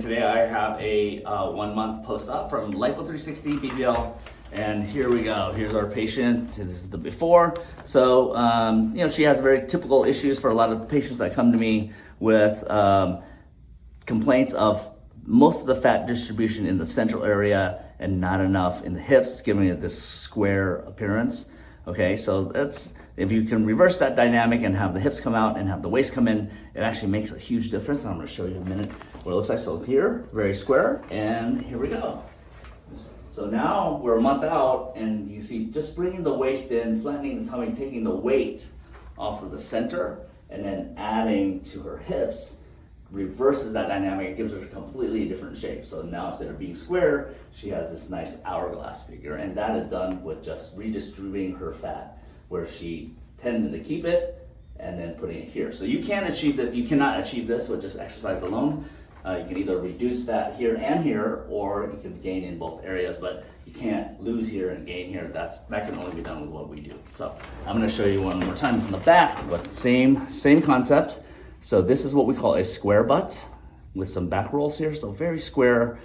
Today I have a 1 month post-op from Lipo 360 BBL, and here we go. Here's our patient. This is the before. So, she has very typical issues for a lot of patients that come to me with complaints of most of the fat distribution in the central area and not enough in the hips, giving it this square appearance. Okay, so that's, if you can reverse that dynamic and have the hips come out and have the waist come in, it actually makes a huge difference. And I'm gonna show you in a minute what it looks like. So here, very square, and here we go. So now we're a month out, and you see just bringing the waist in, flattening the tummy, taking the weight off of the center, and then adding to her hips, reverses that dynamic. It gives her a completely different shape. So now instead of being square, she has this nice hourglass figure, and that is done with just redistributing her fat, where she tended to keep it and then putting it here. So you can achieve that. You cannot achieve this with just exercise alone. You can either reduce fat here and here, or you can gain in both areas, but you can't lose here and gain here. That can only be done with what we do. So I'm going to show you one more time from the back, but same concept. So this is what we call a square butt with some back rolls here. So very square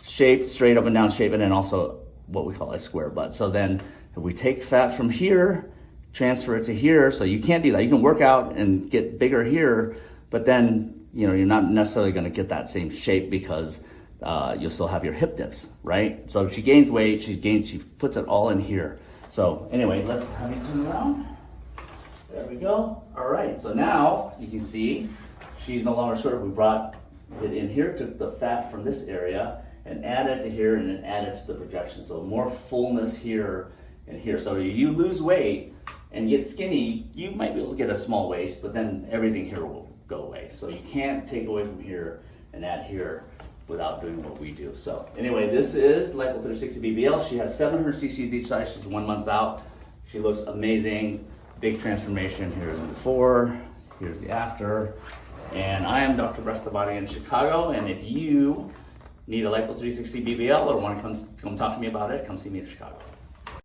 shape, straight up and down shape, and then also what we call a square butt. So then if we take fat from here, transfer it to here. So you can't do that. You can work out and get bigger here, but then you're not necessarily going to get that same shape because you'll still have your hip dips, right? So she gains weight, she puts it all in here. So anyway, let's have you turn around. There we go. All right, so now you can see she's no longer short. We brought it in here, took the fat from this area and added to here, and then added to the projection. So more fullness here and here. So you lose weight and get skinny, you might be able to get a small waist, but then everything here will go away. So you can't take away from here and add here without doing what we do. So anyway, this is Lipo 360 BBL. She has 700 cc's each side. She's 1 month out. She looks amazing. Big transformation. Here's the before, here's the after. And I am Dr. Body in Chicago. And if you need a Lipo 360 BBL or want to come talk to me about it, come see me in Chicago.